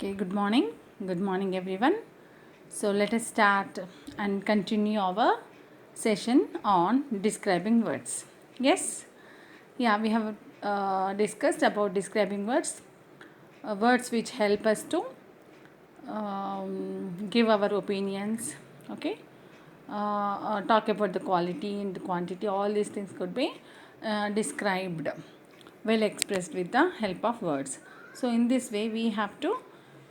Okay, good morning. Good morning, everyone. So, let us start and continue our session on describing words. Yes, yeah, we have discussed about describing words, words which help us to give our opinions, okay, talk about the quality and the quantity. All these things could be described, well expressed with the help of words. So in this way we have to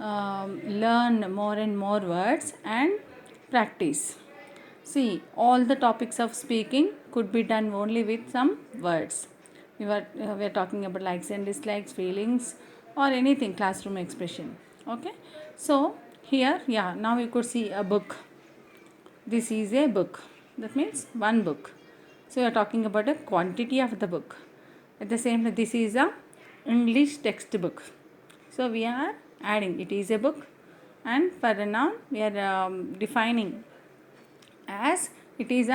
learn more and more words and practice. See, all the topics of speaking could be done only with some words. We are talking about likes and dislikes, feelings, or anything, classroom expression. Okay, so here, yeah, now you could see a book. This is a book. That means one book. So you are talking about a quantity of the book. At the same time, this is a English textbook. So we are adding it is a book, and for the noun we are defining as it is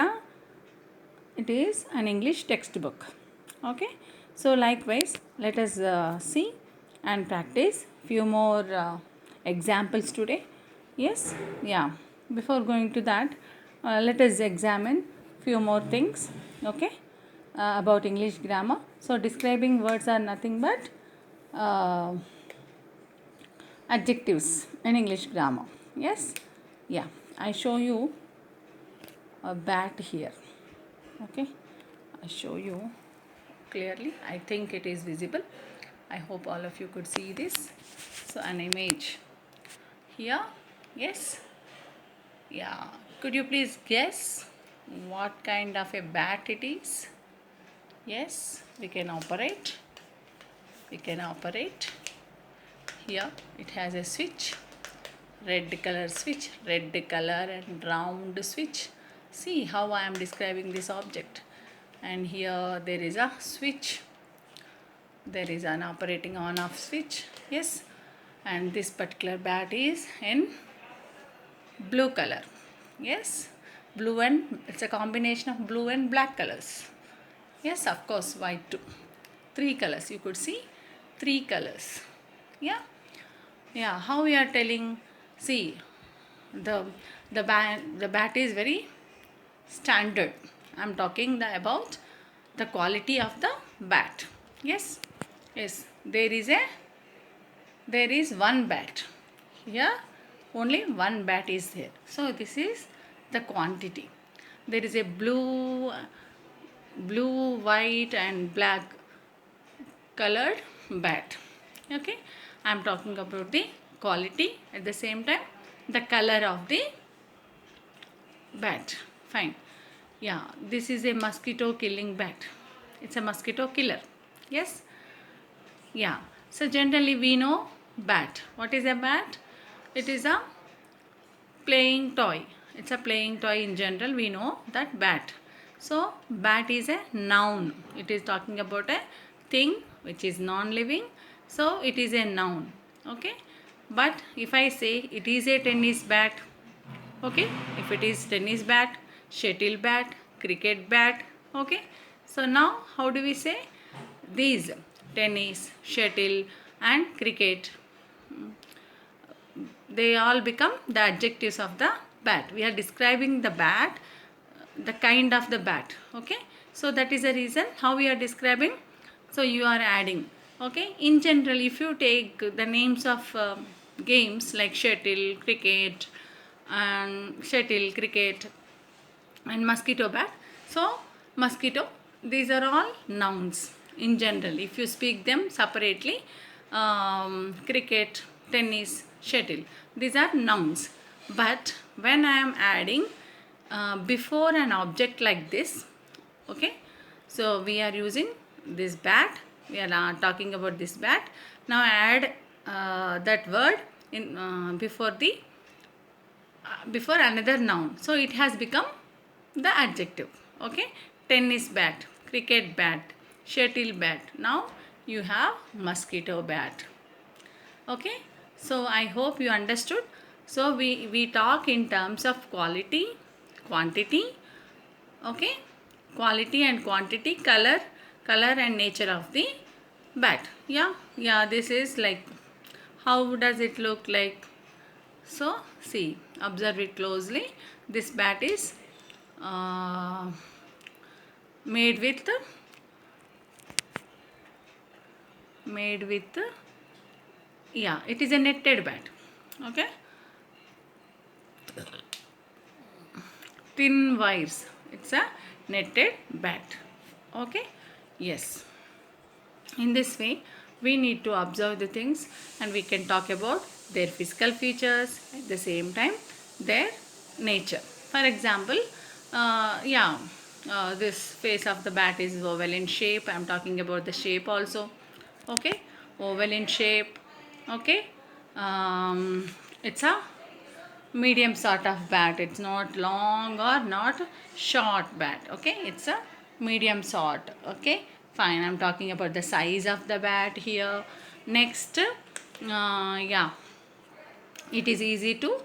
an English textbook. Okay, so likewise let us see and practice few more examples today. Yes, yeah, before going to that, let us examine few more things. Okay, about English grammar. So describing words are nothing but adjectives in English grammar. Yes, yeah, I show you a bat here. Okay, I show you clearly. I think it is visible. I hope all of you could see this. So an image here. Yes, yeah, could you please guess what kind of a bat it is? Yes, we can operate here. It has a switch, red color and round switch. See how I am describing this object. And here there is a switch, there is an operating on off switch. Yes, and this particular bat is in blue color. Yes, blue and it's a combination of blue and black colors. Yes, of course, white too. Three colors, you could see three colors. Yeah, yeah, how we are telling. See, the bat is very standard. I'm talking about the quality of the bat. Yes, yes, there is one bat here, only one bat is there. So this is the quantity. There is a blue, white and black colored bat. Okay, I am talking about the quality, at the same time the color of the bat. Fine. Yeah, this is a mosquito killing bat. It's a mosquito killer. Yes, yeah, so generally we know bat. What is a bat? It is a playing toy. It's a playing toy. In general we know that bat. So bat is a noun. It is talking about a thing which is non-living, so it is a noun. Okay, but if I say it is a tennis bat, okay, if it is tennis bat, shuttle bat, cricket bat, okay, so now how do we say these tennis, shuttle and cricket, they all become the adjectives of the bat. We are describing the bat, the kind of the bat. Okay, so that is the reason how we are describing. So you are adding. Okay, in general if you take the names of games like shuttle, cricket and mosquito bat, so mosquito, these are all nouns in general. If you speak them separately, cricket, tennis, shuttle, these are nouns. But when I am adding before an object like this, okay, so we are using this bat, we are talking about this bat. Now add that word in before another noun, so it has become the adjective. Okay, tennis bat, cricket bat, shuttle bat. Now you have mosquito bat. Okay, so I hope you understood. So we talk in terms of quality, quantity. Okay, quality and quantity, color and nature of the bat. Yeah, this is like How does it look like? So see, observe it closely. This bat is uh, made with made with yeah, it is a netted bat. Okay, thin wires. It's a netted bat. Okay, yes. In this way, we need to observe the things and we can talk about their physical features at the same time their nature. For example, this face of the bat is oval in shape. I am talking about the shape also. Okay, oval in shape. Okay, it's a medium sort of bat. It's not long or not short bat. Okay, it's a medium sort. Okay, fine. I'm talking about the size of the bat here. Next, yeah, it is easy to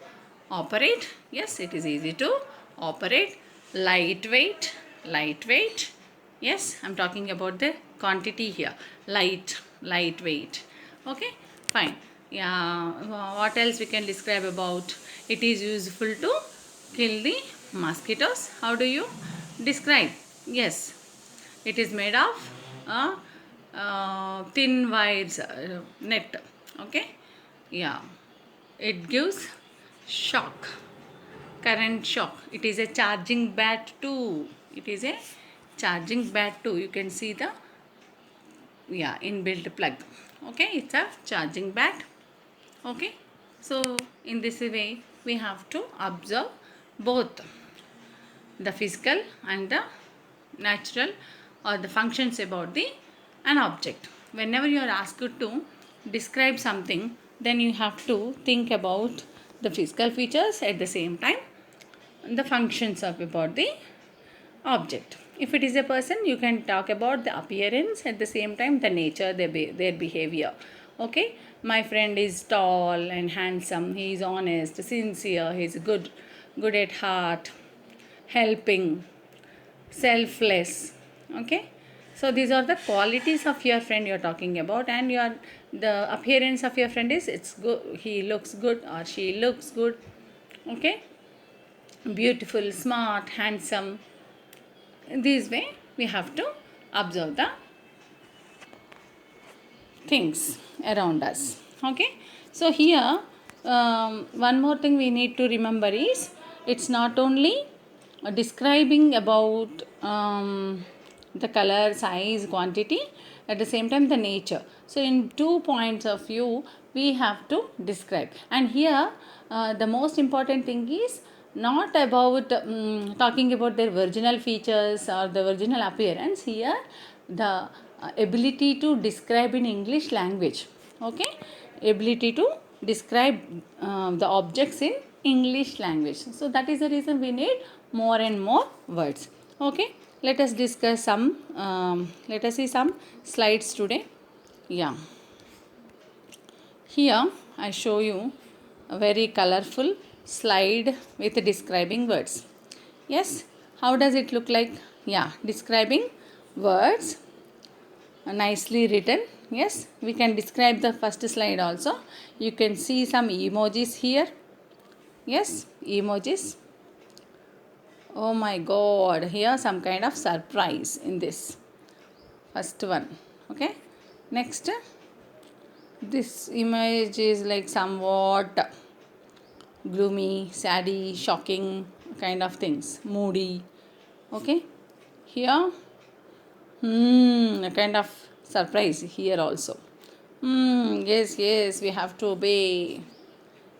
operate. Yes, it is easy to operate. Lightweight, lightweight. Yes, I'm talking about the quantity here. Lightweight. Okay, fine. Yeah, what else we can describe about? It is useful to kill the mosquitoes. How do you describe? Yes, it is made of thin wires net. Okay, yeah, it gives shock, current shock. It is a charging bat too. It is a charging bat too. You can see the inbuilt plug. Okay, it's a charging bat. Okay, so in this way we have to observe both the physical and the natural or the functions about the an object. Whenever you are asked to describe something, then you have to think about the physical features at the same time the functions of about the object. If it is a person, you can talk about the appearance at the same time the nature, their behavior. Okay, my friend is tall and handsome, he is honest, sincere, he is good at heart, helping, selfless. Okay, so these are the qualities of your friend you are talking about, and the appearance of your friend is it's good, he looks good or she looks good. Okay, beautiful, smart, handsome. In this way we have to observe the things around us. Okay, so here one more thing we need to remember is it's not only describing about the color, size, quantity, at the same time the nature. So in 2 points of view we have to describe, and here the most important thing is not about talking about their original features or the original appearance. Here the ability to describe in English language. Okay, ability to describe the objects in English language. So that is the reason we need more and more words. Okay, let us discuss some let us see some slides today. Yeah, here I show you a very colorful slide with describing words. Yes, how does it look like? Yeah, describing words, nicely written. Yes, we can describe the first slide also. You can see some emojis here. Yes, emojis. Oh my god, here some kind of surprise in this first one. Okay, next, this image is like somewhat gloomy, saddy, shocking kind of things, moody. Okay, here a kind of surprise here also. Yes, we have to obey.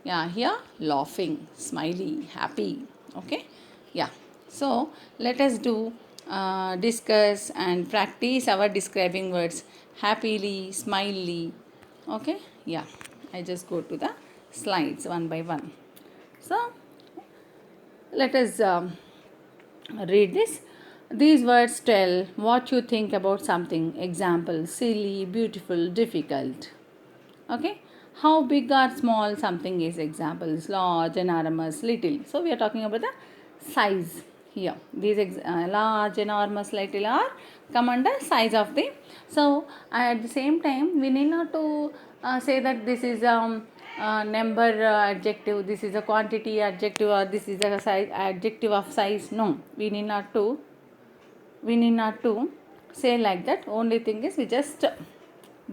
Yeah, here laughing, smiley, happy. Okay, yeah. So let us do discuss and practice our describing words happily, smiley. Okay, yeah. I just go to the slides one by one. So let us read this. These words tell what you think about something. Example: silly, beautiful, difficult. Okay, how big or small something is. Examples: large, enormous, little. So we are talking about the size here. These large, enormous, little are come under size of the. So at the same time we need not to say that this is number adjective, this is a quantity adjective, or this is a size adjective of size. No, we need not to say like that. Only thing is we just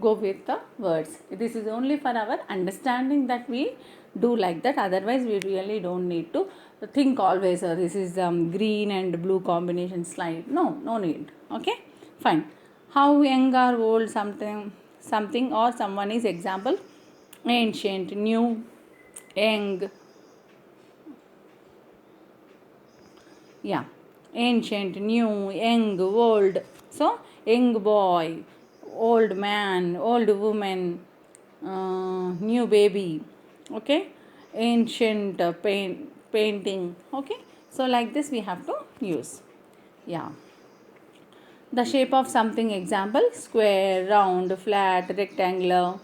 go with the words. This is only for our understanding that we do like that. Otherwise we really don't need to think always this is green and blue combination slide. No need. Okay, fine. How young or old something or someone is. Example: ancient, new, young. Yeah, ancient, new, young, old. So young boy, old man, old woman, new baby. Okay, ancient painting. Okay, so like this we have to use. Yeah, the shape of something. Example: square, round, flat, rectangular,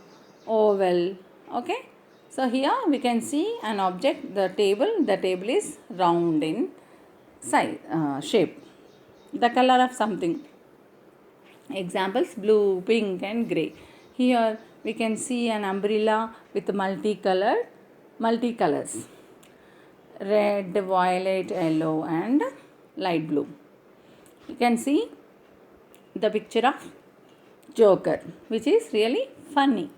oval. Okay, so here we can see an object, the table is round in size, shape. The color of something. Examples: blue, pink and grey. Here we can see an umbrella with multicolors: red, violet, yellow and light blue. You can see the picture of Joker, which is really funny.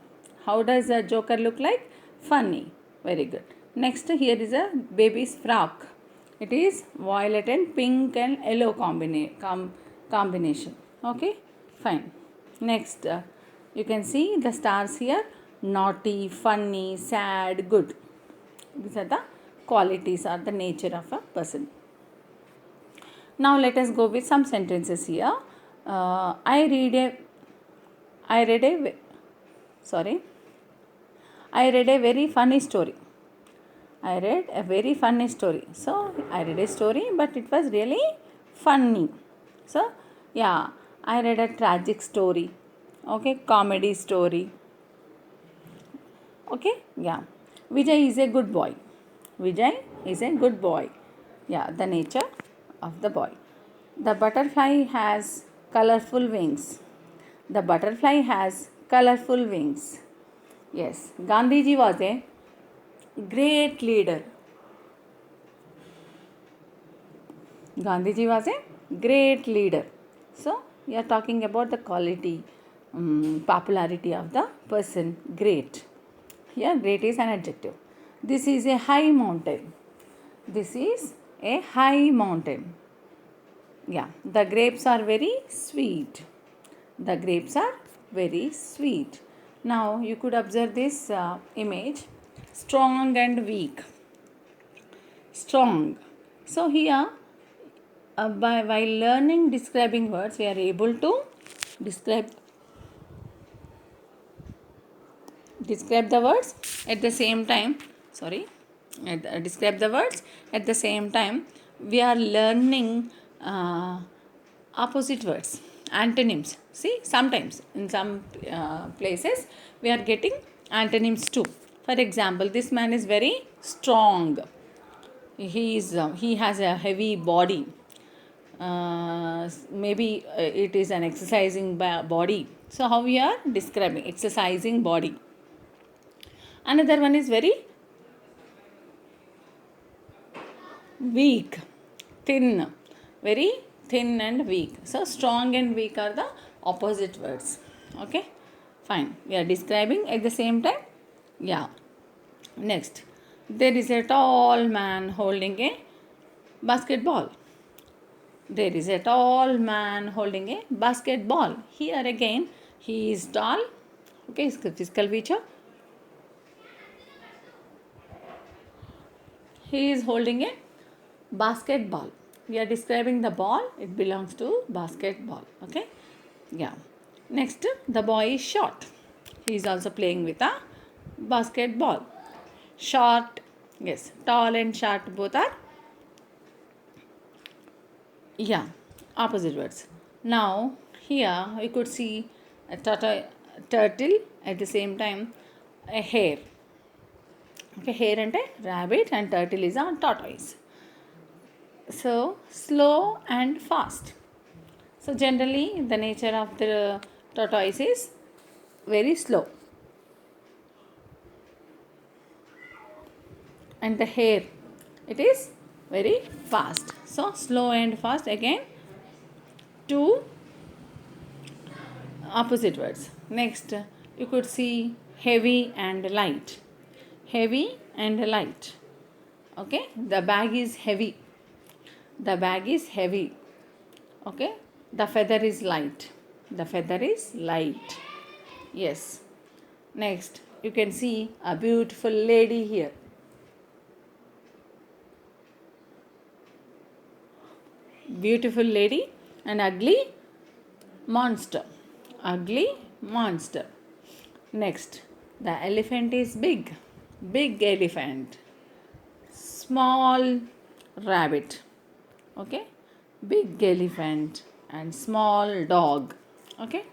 How does a Joker look like? Funny. Very good. Next, here is a baby's frock. It is violet and pink and yellow combination. Okay, fine. Next, you can see the stars here: naughty, funny, sad, good. These are the qualities or the nature of a person. Now let us go with some sentences here. I read a sorry I read a very funny story. I read a very funny story. So I read a story, but it was really funny. So yeah, I read a tragic story. Okay, comedy story. Okay, yeah. Vijay is a good boy. Vijay is a good boy. Yeah, the nature of the boy. The butterfly has colorful wings. The butterfly has colorful wings. Yes, Gandhiji was a great leader. Gandhiji was a great leader. So, we are talking about the quality, popularity of the person. Great. Here, great is an adjective. This is a high mountain. This is a high mountain. Yeah, the grapes are very sweet. The grapes are very sweet. Now, you could observe this image: strong and weak. Strong. So, here, while learning describing words, we are able to describe the words at the same time. Describe the words at the same time. We are learning opposite words, antonyms. See, sometimes in some places we are getting antonyms too. For example, this man is very strong. He has a heavy body. Maybe it is an exercising body. So how we are describing exercising body. Another one is very weak, thin, very thin and weak. So strong and weak are the opposite words. Okay, fine. We are describing at the same time. Yeah. Next, there is a tall man holding a basketball. There is a tall man holding a basketball. Here again, he is tall. Okay, physical feature. He is holding a basketball. We are describing the ball. It belongs to basketball. Okay. Yeah. Next, the boy is short. He is also playing with a basketball. Short. Yes. Tall and short both are. Yeah. Opposite words. Now, here we could see a turtle, at the same time a hare. Okay, hare and a rabbit, and turtle is a tortoise. So, slow and fast. So, generally the nature of the tortoise is very slow. and the hair, it is very fast. So slow and fast, again two opposite words. Next, you could see heavy and light. Heavy and light. Okay, the bag is heavy. The bag is heavy. Okay, the feather is light. The feather is light. Yes. Next, you can see a beautiful lady here. Beautiful lady and ugly monster. Ugly monster. Next, the elephant is big. Big elephant. Small rabbit. Okay, big elephant and small dog. Okay,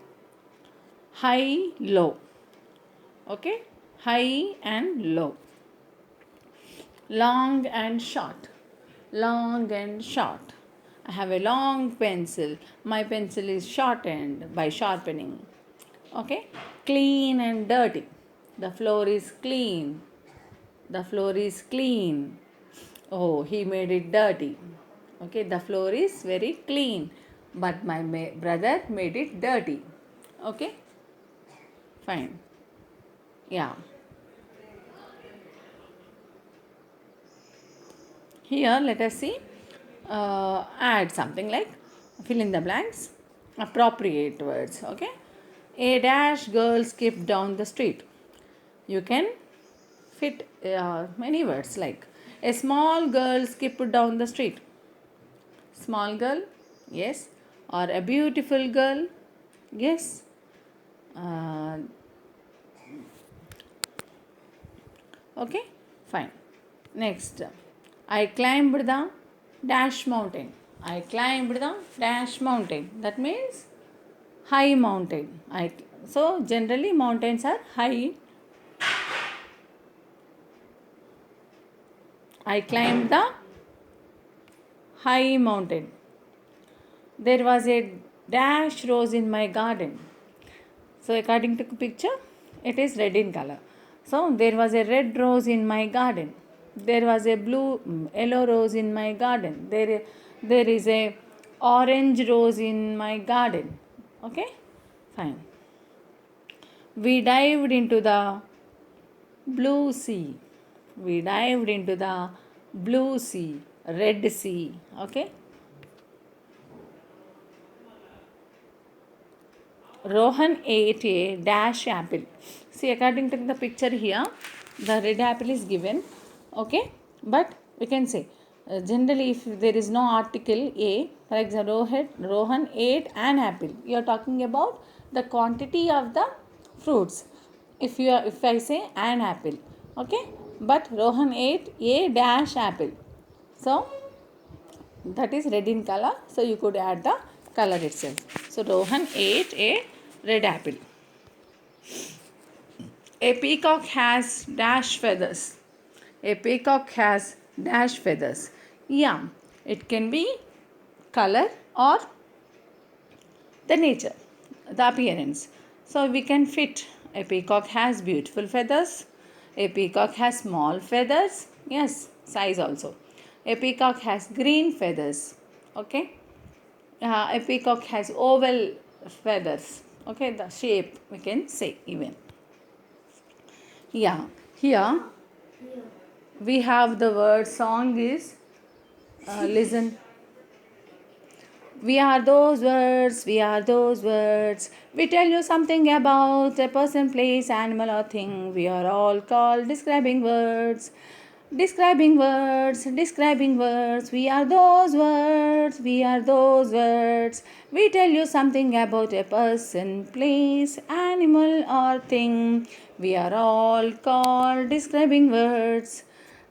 high, low. Okay, high and low. Long and short. Long and short. I have a long pencil. My pencil is shortened by sharpening. Okay, clean and dirty. The floor is clean. The floor is clean. Oh, he made it dirty. Okay, the floor is very clean, but my brother made it dirty. Okay, fine. Yeah. Here, let us see. Add something like fill in the blanks. Appropriate words. Okay. A dash girl skipped down the street. You can fit many words like a small girl skipped down the street. Small girl, yes, or a beautiful girl, yes. Uh, okay, fine. Next, I climbed the dash mountain. I climbed the dash mountain. That means high mountain. So generally mountains are high. I climbed the high mountain. There was a dash rose in my garden. So according to the picture, it is red in color. So there was a red rose in my garden. There was a yellow rose in my garden. There is a orange rose in my garden. Okay, fine. We dived into the blue sea. We dived into the blue sea, red sea. Okay. Rohan ate a dash apple. See, according to the picture here, the red apple is given. Okay, but we can say generally if there is no article a, for example, Rohan ate an apple. You are talking about the quantity of the fruits. If I say an apple, okay, but Rohan ate a dash apple. So that is red in color. So you could add the color itself. So Rohan ate a red apple. A peacock has dash feathers. A peacock has dash feathers. Yeah, it can be color or the nature, the appearance. So we can fit. A peacock has beautiful feathers. A peacock has small feathers. Yes, size also. A peacock has green feathers. Okay. A peacock has oval feathers. Okay, the shape we can say even. Yeah, here we have the word song is listen. We are those words, we are those words. We tell you something about a person, place, animal, or thing. We are all called describing words. Describing words, describing words. We are those words, we are those words. We tell you something about a person, place, animal, or thing. We are all called describing words.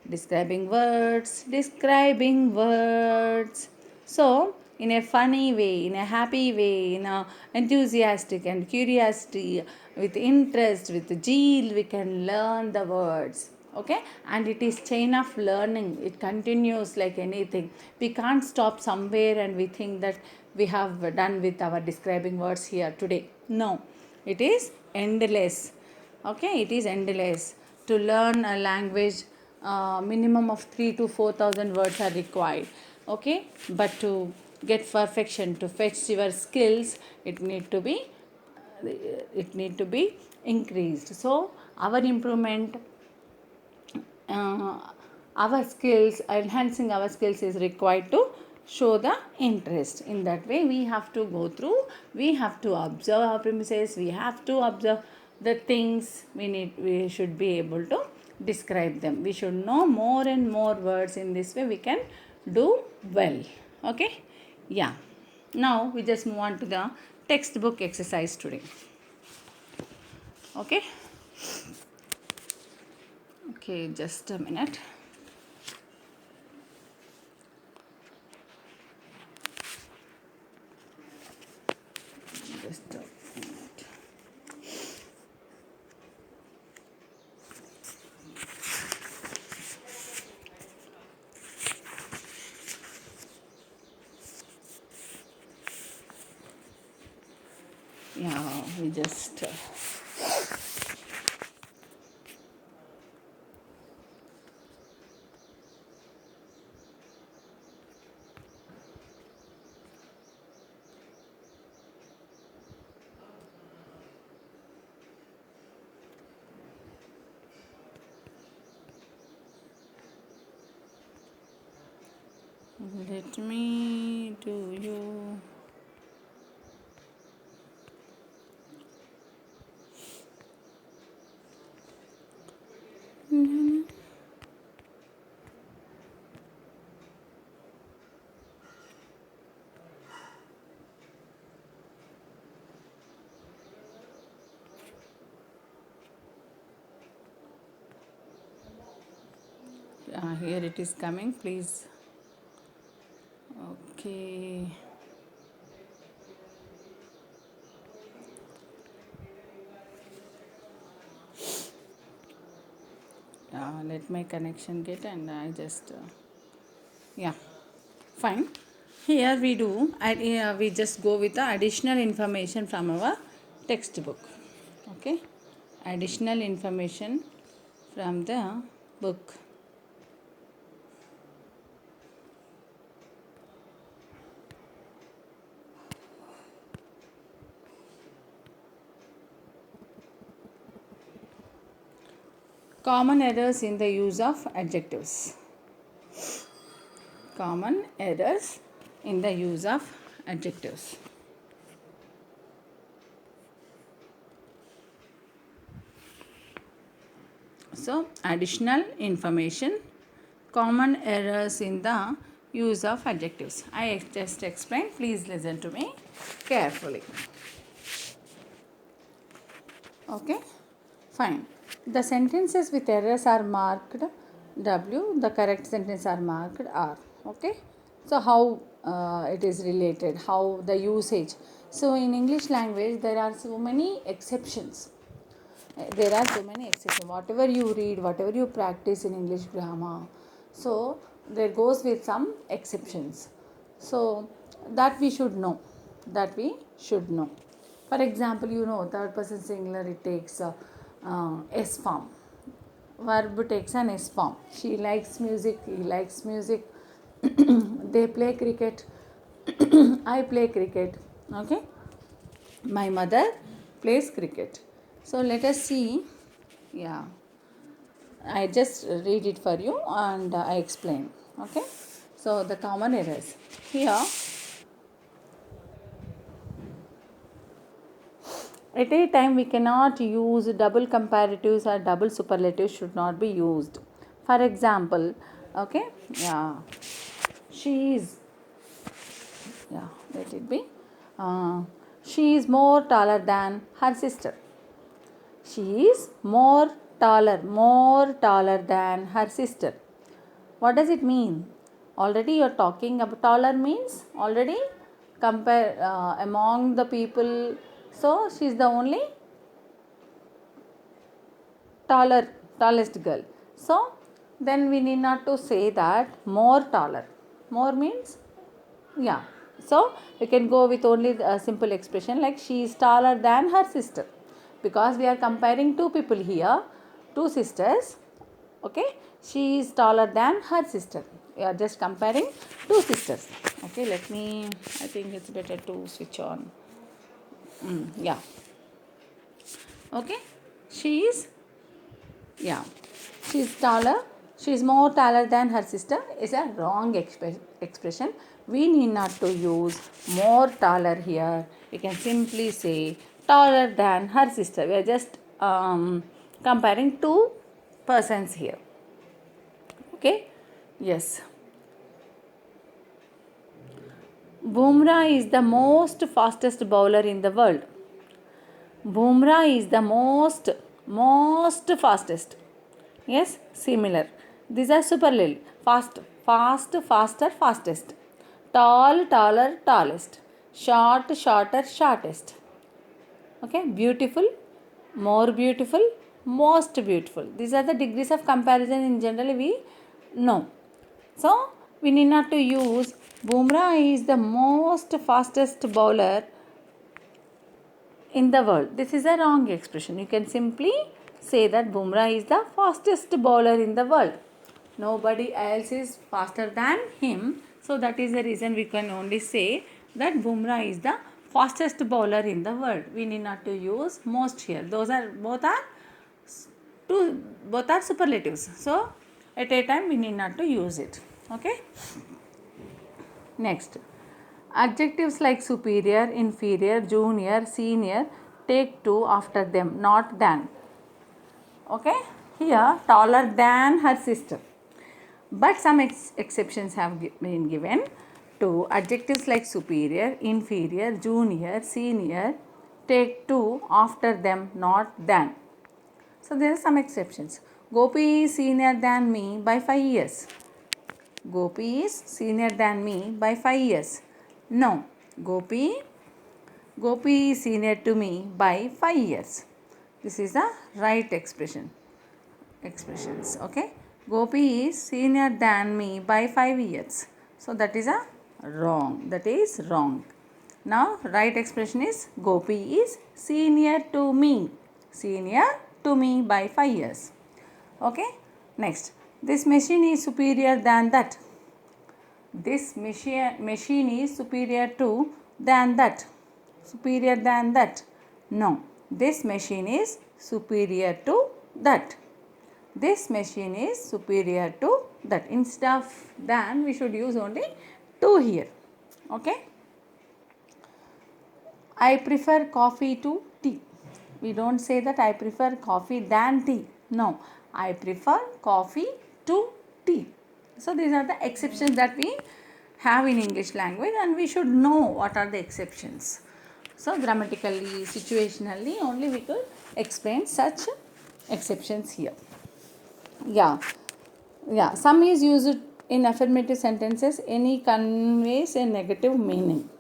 Describing words, describing words. So, in a funny way, in a happy way, in a enthusiastic and curiosity, with interest, with zeal, we can learn the words. Okay, and it is chain of learning. It continues like anything. We can't stop somewhere and we think that we have done with our describing words here today. No, it is endless. Okay, it is endless. To learn a language minimum of 3 to 4,000 words are required. Okay, but to get perfection, to fetch your skills, it need to be increased. So our improvement, uh, our skills, enhancing our skills is required to show the interest. In that way we have to go through, we have to observe our premises, we have to observe the things, we should be able to describe them, we should know more and more words. In this way we can do well. Okay, yeah. Now we just move on to the textbook exercise today. Okay, okay, just a minute. Just a minute. Yeah, we just let me do you. Here it is coming, please. Okay. Let my connection get, and I just yeah, fine. Here we do, we just go with the additional information from our textbook. Okay, additional information from the book. Common errors in the use of adjectives. Common errors in the use of adjectives. So, additional information, common errors in the use of adjectives. I just explained. Please listen to me carefully. Okay, fine. The sentences with errors are marked W. The correct sentences are marked R. Okay. So how it is related? How the usage? So in English language there are so many exceptions. There are so many exceptions. Whatever you read, whatever you practice in English grammar, so there goes with some exceptions. So that we should know. That we should know. For example, third person singular, it takes S form. Verb takes an S form. She likes music, he likes music. They play cricket. I play cricket. Okay. My mother plays cricket. So let us see. Yeah. I just read it for you and I explain. Okay. So the common errors. Here, at a time we cannot use double comparatives or double superlatives should not be used. For example, okay, yeah, she is, yeah, let it be. She is more taller than her sister. She is more taller than her sister. What does it mean? Already you're talking about taller means already compare among the people. So she's the only tallest girl. So then we need not to say that more taller. More means yeah. So we can go with only a simple expression like she is taller than her sister, because we are comparing two people here, two sisters. Okay, she is taller than her sister. We are just comparing two sisters. Okay, let me, I think it's better to switch on. Yeah. Okay, she is, yeah, she is taller, she is more taller than her sister is a wrong expression. We need not to use more taller here. You can simply say taller than her sister. We are just comparing two persons here. Okay, yes. Bumrah is the most fastest bowler in the world. Bumrah is the most fastest. Yes, similar. These are superlative. Fast, fast, faster, fastest. Tall, taller, tallest. Short, shorter, shortest. Okay, beautiful, more beautiful, most beautiful. These are the degrees of comparison in general we know. So, we need not to use Bumrah is the most fastest bowler in the world. This is a wrong expression. You can simply say that Bumrah is the fastest bowler in the world. Nobody else is faster than him. So that is the reason we can only say that Bumrah is the fastest bowler in the world. We need not to use most here. Those are both are superlatives. So at a time we need not to use it. Okay. Next, adjectives like superior, inferior, junior, senior take to after them, not than. Okay, here taller than her sister. But some exceptions have been given to adjectives like superior, inferior, junior, senior take to after them, not than. So there are some exceptions. Gopi is senior than me by 5 years. Gopi is senior than me by 5 years. No, Gopi is senior to me by 5 years. This is the right expressions. Okay. Gopi is senior than me by 5 years. So that is a wrong. That is wrong. Now right expression is Gopi is senior to me. Senior to me by 5 years. Okay. Next. This machine is superior than that. This machine is superior to than that. Superior than that. No. This machine is superior to that. This machine is superior to that. Instead of than, we should use only to here. Okay. I prefer coffee to tea. We don't say that I prefer coffee than tea. No. I prefer coffee to tea. So these are the exceptions that we have in English language, and we should know what are the exceptions. So grammatically, situationally only we could explain such exceptions here. Yeah. Some is used in affirmative sentences. Any conveys a negative meaning.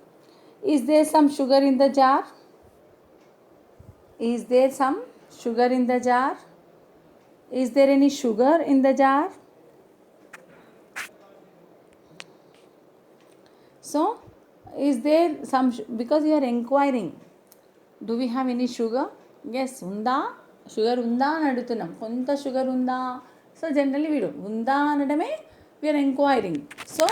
Is there some sugar in the jar? Is there some sugar in the jar? Is there any sugar in the jar? So, is there some, because you are inquiring, do we have any sugar? Yes, unda, sugar unda అని అడుగుతున్నాం. కొంత sugar ఉందా? So generally we don't. Unda అనడమే we are inquiring. So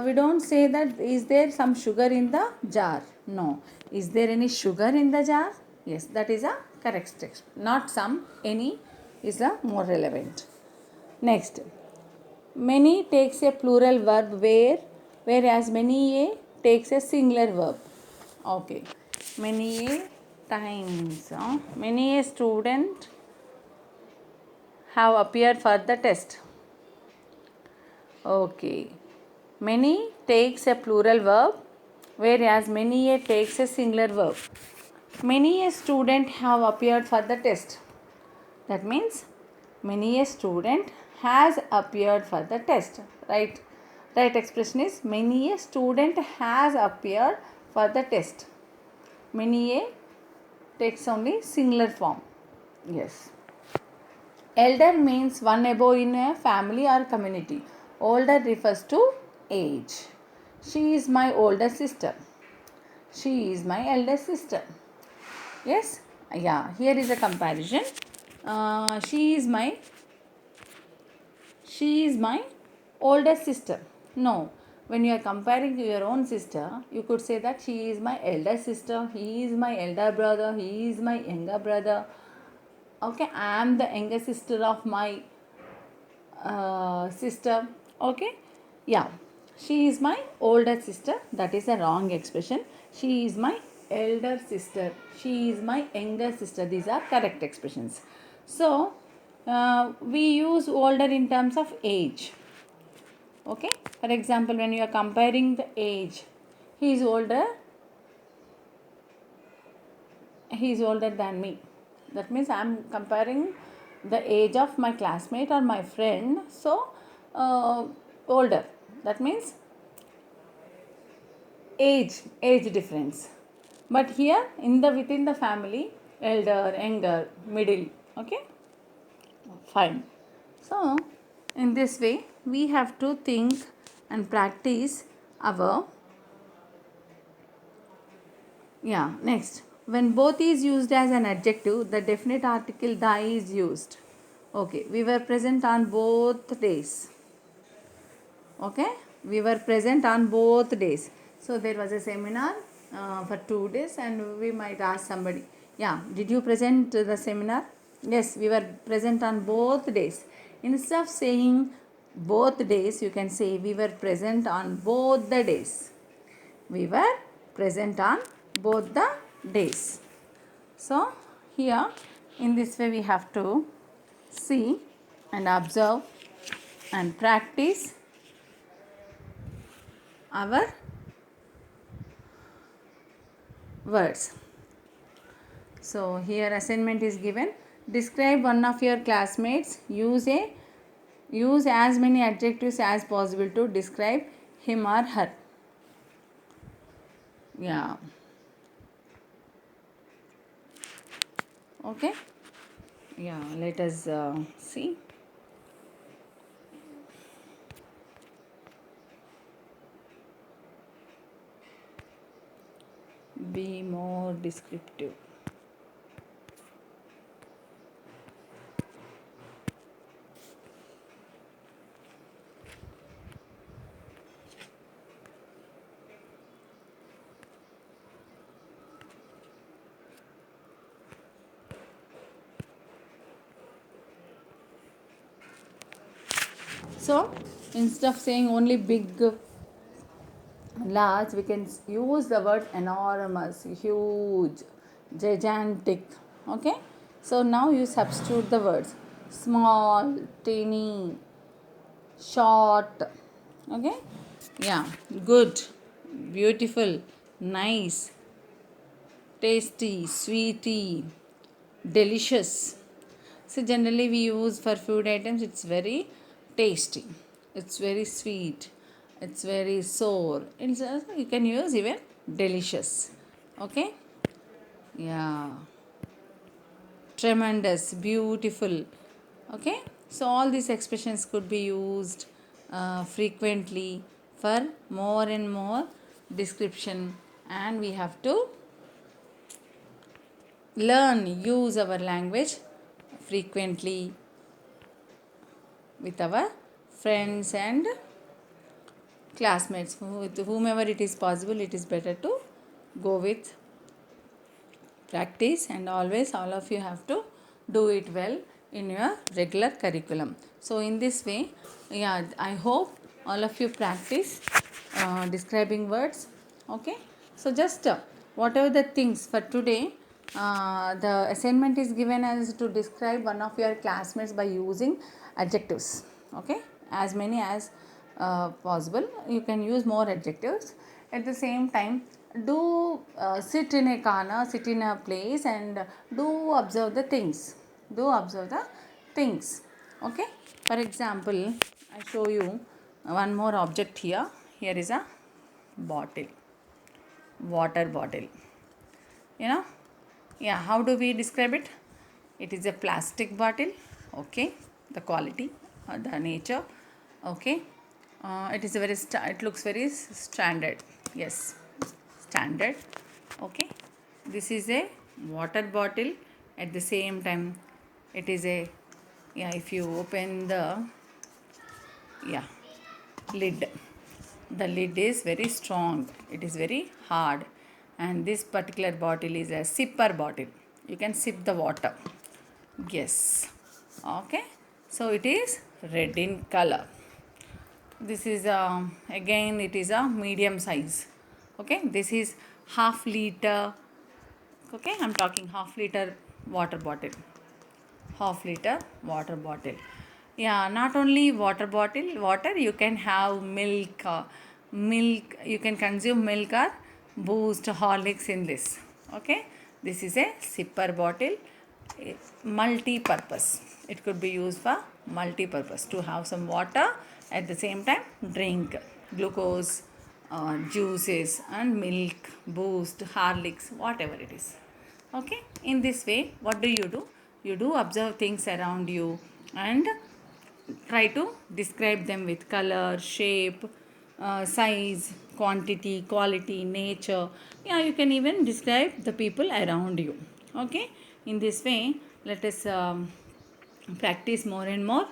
we don't say that is there some sugar in the jar? No. Is there any sugar in the jar? Yes, that is a correct text. Not some, any is a more relevant. Next, many takes a plural verb whereas many a takes a singular verb. Okay, many a times, many a student have appeared for the test. Okay, many takes a plural verb whereas many a takes a singular verb. Many a student have appeared for the test. That means many a student has appeared for the test. Right expression is many a student has appeared for the test. Many a takes only singular form. Yes. Elder means one above in a family or community. Older refers to age. She is my older sister. She is my elder sister. Yes. Yeah. Here is a comparison. She is my she is my older sister. No, when you are comparing to your own sister, you could say that she is my elder sister, he is my elder brother, he is my younger brother. Okay, I am the younger sister of my sister. Okay, yeah, she is my older sister, that is a wrong expression. She is my elder sister, she is my younger sister, these are correct expressions. So we use older in terms of age. Okay, for example, when you are comparing the age, he is older, he is older than me, that means I am comparing the age of my classmate or my friend. So older, that means age difference. But here in the within the family, elder, younger, middle. Okay, fine. So in this way we have to think and practice our. Yeah, next. When both is used as an adjective, the definite article the is used. Okay, we were present on both days. Okay, we were present on both days. So there was a seminar for 2 days, and we might ask somebody, yeah, did you present the seminar? Yes, we were present on both days. Instead of saying both days, you can say we were present on both the days. We were present on both the days. So here in this way we have to see and observe and practice our words. So here assignment is given. Describe one of your classmates. Use as many adjectives as possible to describe him or her. Yeah. Okay. Yeah. Let us see. Be more descriptive. So instead of saying only big, large, we can use the word enormous, huge, gigantic. Okay, so now you substitute the words small, teeny, short. Okay, yeah, good, beautiful, nice, tasty, sweetie, delicious. So generally we use for food items, it's very tasty, it's very sweet, it's very sour. It's you can use even delicious. Okay, yeah, tremendous, beautiful. Okay, so all these expressions could be used frequently for more and more description, and we have to learn, use our language frequently with our friends and classmates. With whomever it is possible, it is better to go with practice, and always all of you have to do it well in your regular curriculum. So in this way, yeah, I hope all of you practice describing words. Okay, so just whatever the things for today, the assignment is given as to describe one of your classmates by using adjectives. Okay, as many as possible, you can use more adjectives. At the same time, do sit in a corner, sit in a place, and do observe the things. Do observe the things. Okay, for example, I show you one more object here. Here is a bottle, water bottle. You know, yeah, how do we describe it? It is a plastic bottle. Okay, the quality, the nature. Okay, it is a very it looks very standard. Yes, standard. Okay, this is a water bottle. At the same time, it is a, yeah, if you open the Yeah, lid. The lid is very strong, it is very hard, and this particular bottle is a sipper bottle. You can sip the water. Yes. Okay. So it is red in color. This is again it is a medium size. Okay. This is half liter. Okay. I'm talking half liter water bottle. Half liter water bottle. Yeah, not only water bottle water, you can have milk, milk, you can consume milk or boost, Horlicks in this. Okay, this is a sipper bottle, multi-purpose. It could be used for multi-purpose to have some water, at the same time drink glucose, juices and milk, boost, Horlicks, whatever it is. Okay, in this way what do? You do observe things around you and try to describe them with color, shape, size, quantity, quality, nature. Yeah, you can even describe the people around you. Okay, in this way let us practice more and more.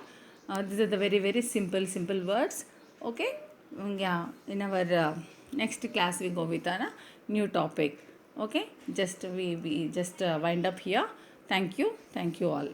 These are the very very simple words. Okay. Yeah, in our next class we go with a new topic. Okay, just we just wind up here. Thank you all.